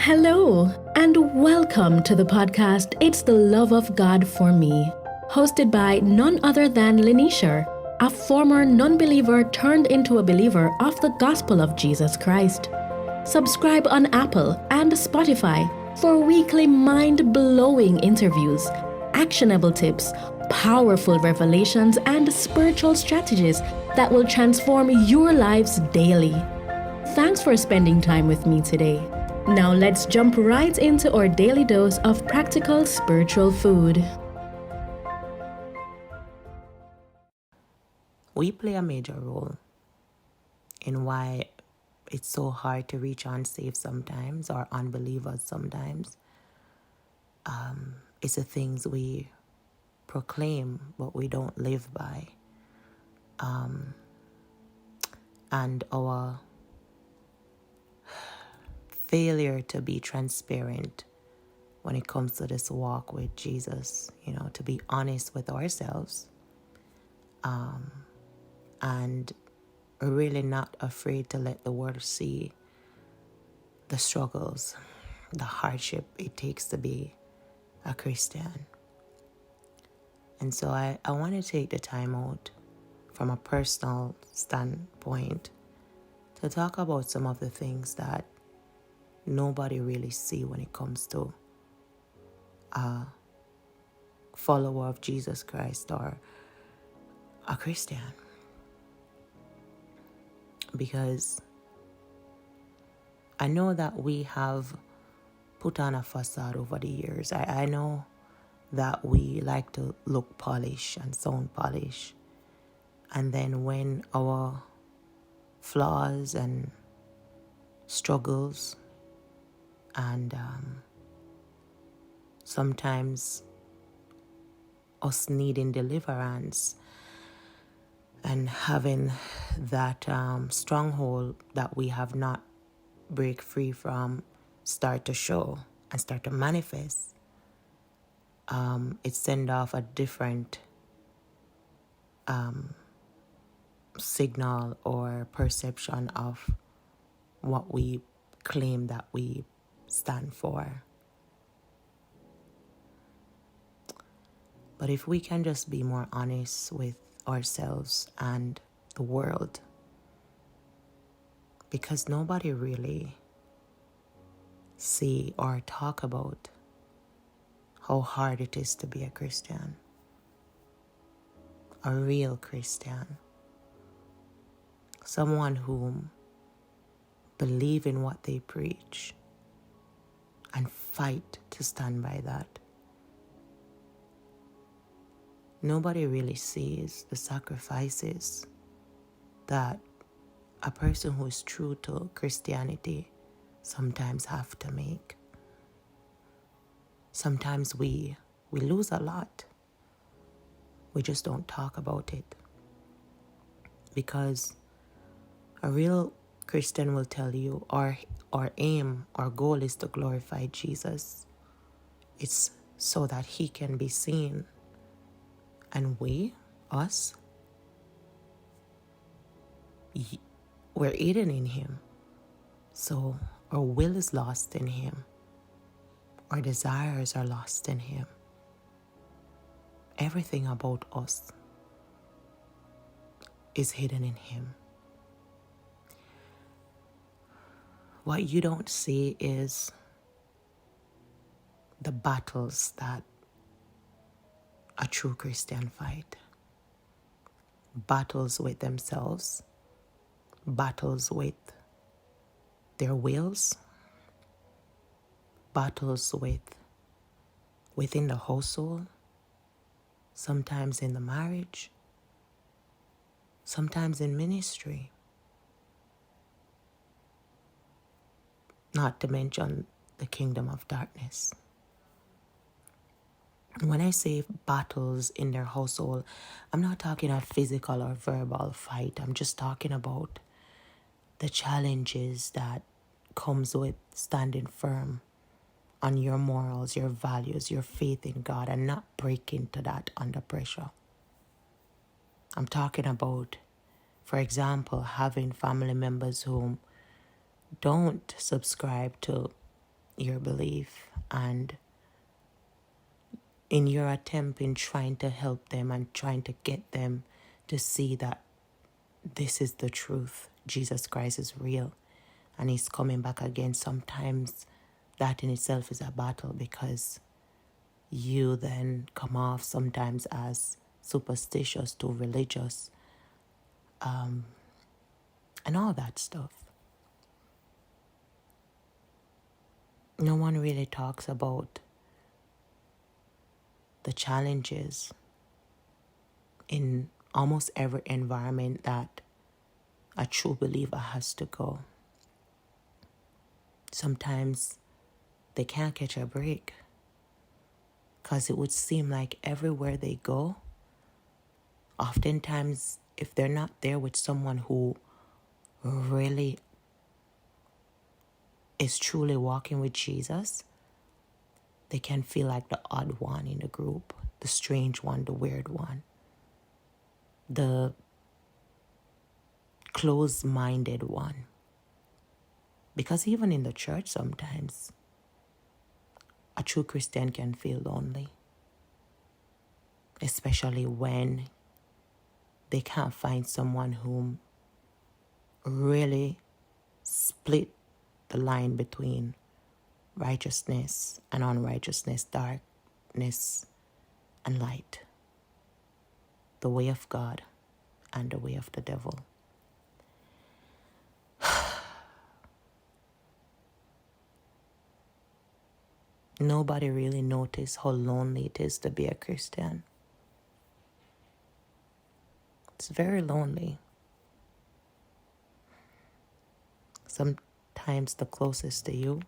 Hello, and welcome to the podcast It's the Love of God for Me, hosted by none other than Lenisha, a former non-believer turned into a believer of the gospel of Jesus Christ. Subscribe on Apple and Spotify for weekly mind-blowing interviews, actionable tips, powerful revelations, and spiritual strategies that will transform your lives daily. Thanks for spending time with me today. Now let's jump right into our daily dose of practical spiritual food. We play a major role in why it's so hard to reach unsaved sometimes or unbelievers sometimes. It's the things we proclaim but we don't live by. And our failure to be transparent when it comes to this walk with Jesus, to be honest with ourselves, and really not afraid to let the world see the struggles, the hardship it takes to be a Christian. And so I want to take the time out from a personal standpoint to talk about some of the things that nobody really see when it comes to a follower of Jesus Christ or a Christian. Because I know that we have put on a facade over the years. I know that we like to look polished and sound polished. And then when our flaws and struggles and sometimes us needing deliverance and having that stronghold that we have not break free from start to show and start to manifest, it send off a different signal or perception of what we claim that we stand for. But if we can just be more honest with ourselves and the world, because nobody really see or talk about how hard it is to be a Christian, a real Christian, someone who believe in what they preach and fight to stand by that. Nobody really sees the sacrifices that a person who is true to Christianity sometimes have to make. Sometimes we lose a lot. We just don't talk about it. Because a real Christian will tell you our aim, our goal is to glorify Jesus. It's so that he can be seen. And us, we're hidden in him. So our will is lost in him. Our desires are lost in him. Everything about us is hidden in him. What you don't see is the battles that a true Christian fight. Battles with themselves, battles with their wills, battles within the household, sometimes in the marriage, sometimes in ministry. Not to mention the kingdom of darkness. When I say battles in their household, I'm not talking a physical or verbal fight. I'm just talking about the challenges that comes with standing firm on your morals, your values, your faith in God, and not breaking to that under pressure. I'm talking about, for example, having family members who don't subscribe to your belief, and in your attempt in trying to help them and trying to get them to see that this is the truth, Jesus Christ is real and he's coming back again, sometimes that in itself is a battle, because you then come off sometimes as superstitious, too religious, and all that stuff. No one really talks about the challenges in almost every environment that a true believer has to go. Sometimes they can't catch a break because it would seem like everywhere they go, oftentimes if they're not there with someone who really is truly walking with Jesus, they can feel like the odd one in the group, the strange one, the weird one, the closed-minded one. Because even in the church sometimes, a true Christian can feel lonely, especially when they can't find someone whom really split the line between righteousness and unrighteousness, darkness and light, the way of God and the way of the devil. Nobody really noticed how lonely it is to be a Christian. It's very lonely. Sometimes the closest to you,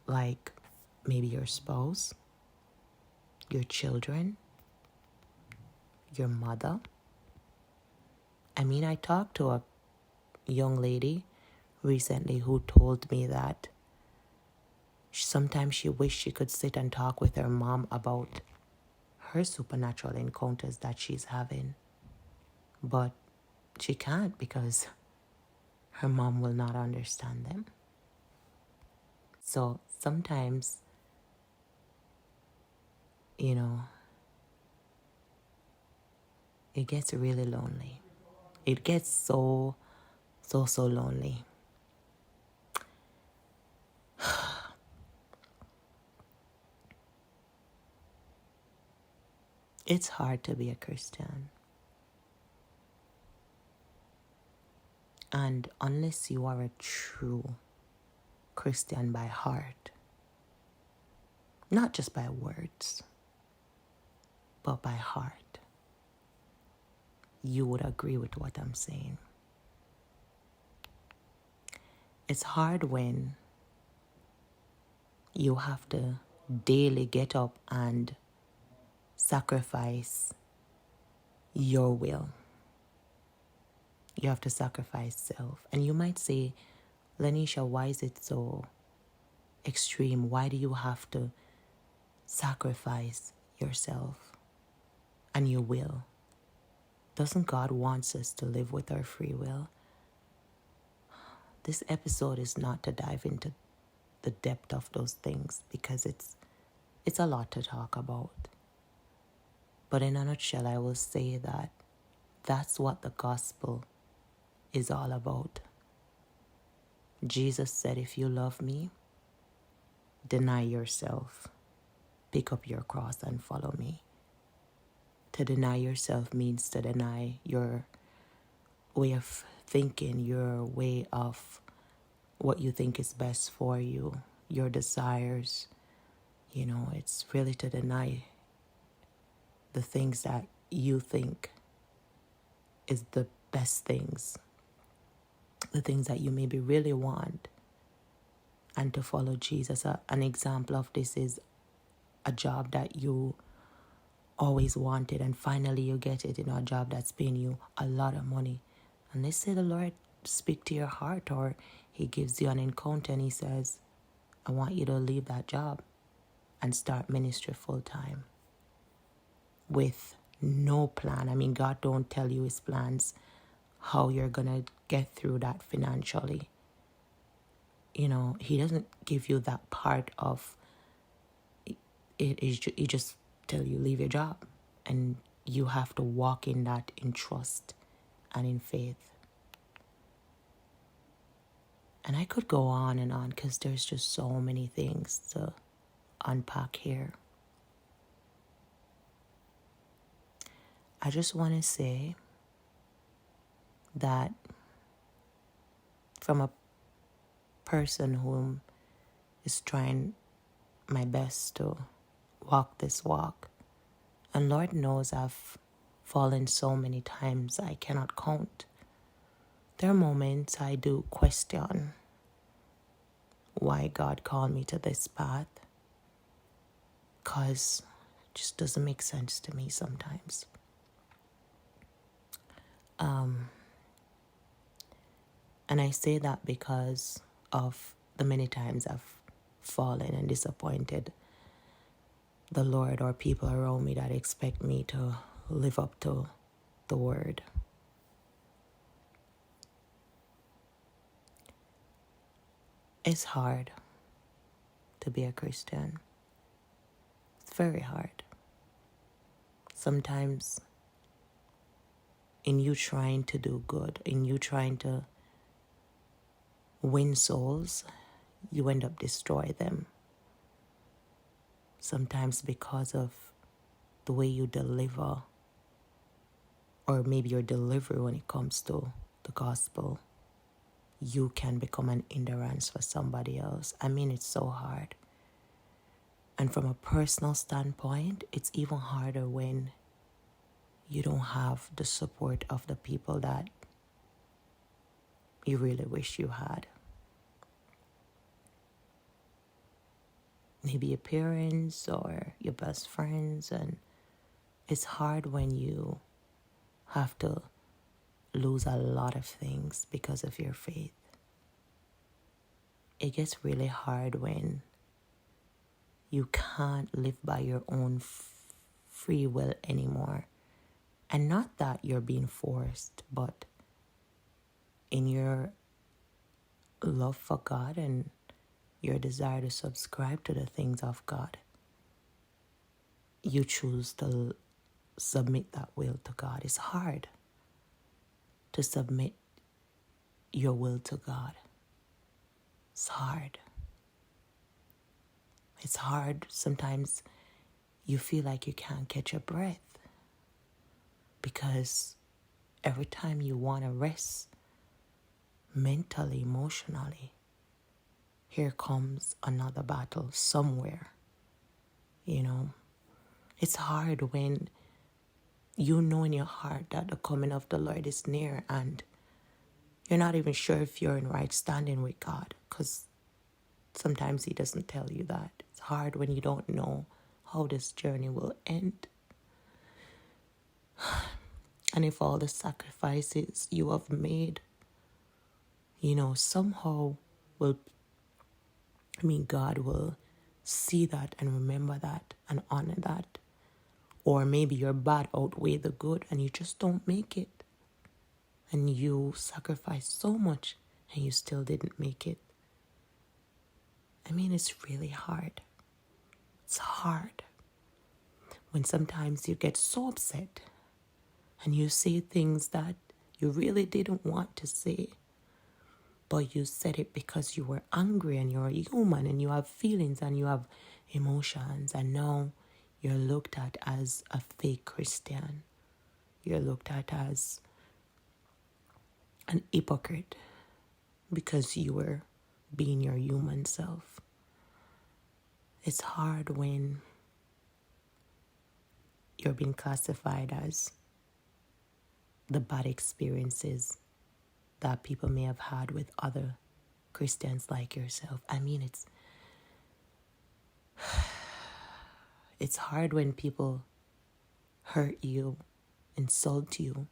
like maybe your spouse, your children, your mother. I talked to a young lady recently who told me that sometimes she wished she could sit and talk with her mom about her supernatural encounters that she's having. But she can't because her mom will not understand them. So sometimes, it gets really lonely. It gets so lonely. It's hard to be a Christian. And unless you are a true Christian by heart, not just by words, but by heart, you would agree with what I'm saying. It's hard when you have to daily get up and sacrifice your will. You have to sacrifice self. And you might say, Lanisha, why is it so extreme? Why do you have to sacrifice yourself and your will? Doesn't God want us to live with our free will? This episode is not to dive into the depth of those things because it's a lot to talk about. But in a nutshell, I will say that that's what the gospel is all about. Jesus said, if you love me, deny yourself, pick up your cross and follow me. To deny yourself means to deny your way of thinking, your way of what you think is best for you, your desires. It's really to deny the things that you think is the best things, the things that you maybe really want, and to follow Jesus. An example of this is a job that you always wanted and finally you get it, a job that's paying you a lot of money. And let's say the Lord speak to your heart, or he gives you an encounter and he says, I want you to leave that job and start ministry full time with no plan. God don't tell you his plans, how you're going to get through that financially. he doesn't give you that part of it. He just tell you leave your job, and you have to walk in that in trust and in faith. And I could go on and on because there's just so many things to unpack here. I just want to say that from a person whom is trying my best to walk this walk, and Lord knows I've fallen so many times I cannot count. There are moments I do question why God called me to this path, because it just doesn't make sense to me sometimes. And I say that because of the many times I've fallen and disappointed the Lord or people around me that expect me to live up to the word. It's hard to be a Christian. It's very hard. Sometimes in you trying to do good, in you trying to win souls, you end up destroy them. Sometimes because of the way you deliver, or maybe your delivery when it comes to the gospel, you can become an hindrance for somebody else. I mean, it's so hard. And from a personal standpoint, it's even harder when you don't have the support of the people that you really wish you had. Maybe your parents or your best friends, and it's hard when you have to lose a lot of things because of your faith. It gets really hard when you can't live by your own free will anymore. And not that you're being forced, but in your love for God and your desire to subscribe to the things of God, you choose to submit that will to God. It's hard to submit your will to God. It's hard. It's hard. Sometimes you feel like you can't catch a breath because every time you want to rest mentally, emotionally, here comes another battle somewhere. It's hard when you know in your heart that the coming of the Lord is near and you're not even sure if you're in right standing with God, because sometimes He doesn't tell you that. It's hard when you don't know how this journey will end. And if all the sacrifices you have made, somehow God will see that and remember that and honor that. Or maybe your bad outweigh the good and you just don't make it. And you sacrifice so much and you still didn't make it. It's really hard. It's hard when sometimes you get so upset and you say things that you really didn't want to say, but you said it because you were angry and you're a human and you have feelings and you have emotions, and now you're looked at as a fake Christian. You're looked at as an hypocrite because you were being your human self. It's hard when you're being classified as the bad experiences that people may have had with other Christians like yourself. It's hard when people hurt you, insult you,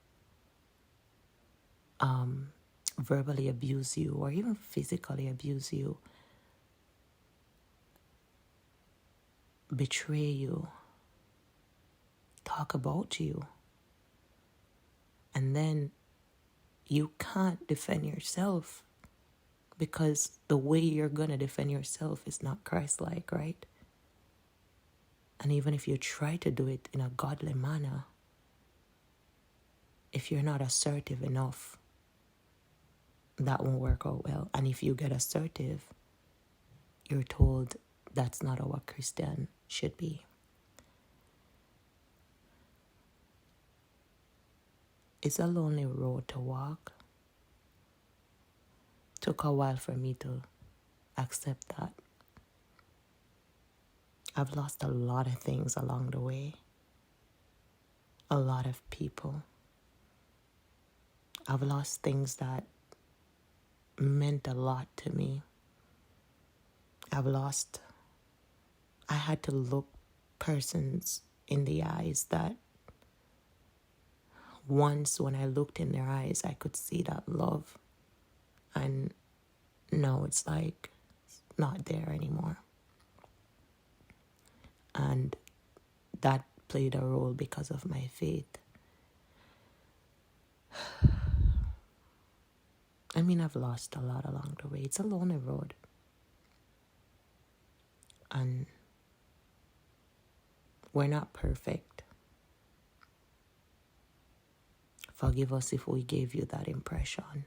verbally abuse you, or even physically abuse you, betray you, talk about you, and then you can't defend yourself because the way you're going to defend yourself is not Christ-like, right? And even if you try to do it in a godly manner, if you're not assertive enough, that won't work out well. And if you get assertive, you're told that's not how a Christian should be. It's a lonely road to walk. Took a while for me to accept that. I've lost a lot of things along the way. A lot of people. I've lost things that meant a lot to me. I had to look persons in the eyes that once when I looked in their eyes, I could see that love. And now it's like not there anymore. And that played a role because of my faith. I mean, I've lost a lot along the way. It's a lonely road. And we're not perfect. Forgive us if we gave you that impression.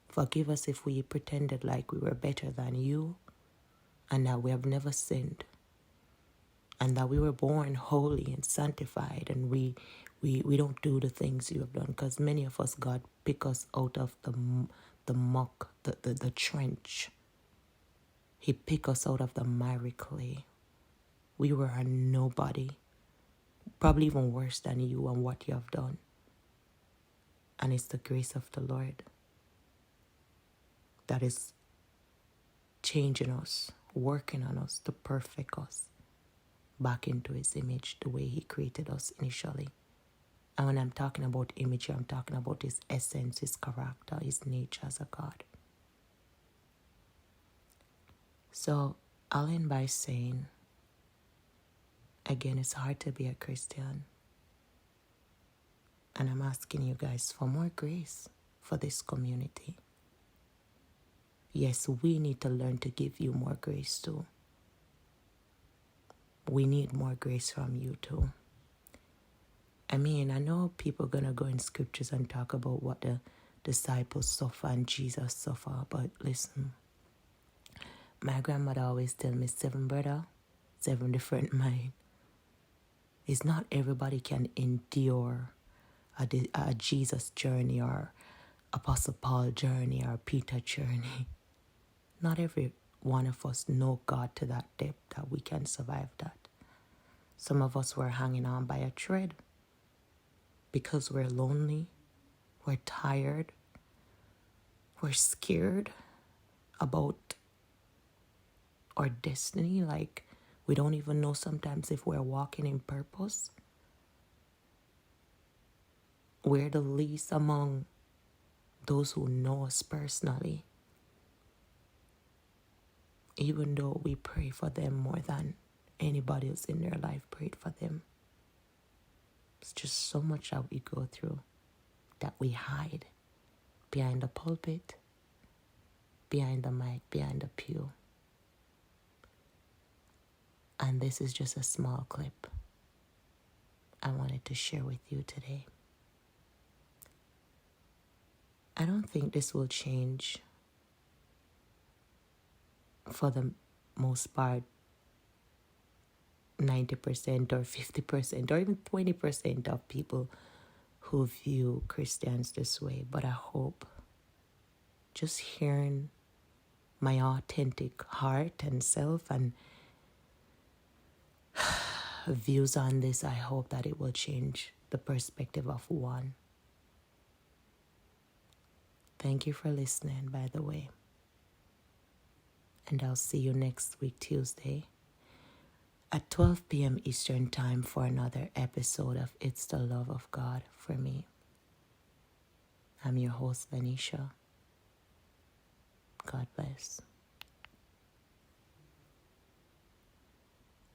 Forgive us if we pretended like we were better than you and that we have never sinned and that we were born holy and sanctified and we don't do the things you have done, because many of us, God pick us out of the muck, the trench. He picked us out of the miry clay. We were a nobody, probably even worse than you and what you have done. And it's the grace of the Lord that is changing us, working on us to perfect us back into his image the way he created us initially. And when I'm talking about image, I'm talking about his essence, his character, his nature as a God. So I'll end by saying, again, it's hard to be a Christian. And I'm asking you guys for more grace for this community. Yes, we need to learn to give you more grace too. We need more grace from you too. I mean, I know people are going to go in scriptures and talk about what the disciples suffer and Jesus suffer, but listen, my grandmother always tell me 7 brother, 7 different mind. It's not everybody can endure a Jesus journey or Apostle Paul journey or Peter journey. Not every one of us know God to that depth that we can survive that. Some of us were hanging on by a thread because we're lonely, we're tired, we're scared about our destiny. Like, we don't even know sometimes if we're walking in purpose. We're the least among those who know us personally, even though we pray for them more than anybody else in their life prayed for them. It's just so much that we go through that we hide behind the pulpit, behind the mic, behind the pew. And this is just a small clip I wanted to share with you today. I don't think this will change for the most part 90% or 50% or even 20% of people who view Christians this way. But I hope just hearing my authentic heart and self and views on this, I hope that it will change the perspective of one. Thank you for listening, by the way. And I'll see you next week, Tuesday, at 12 p.m. Eastern Time for another episode of It's the Love of God for Me. I'm your host, Venetia. God bless.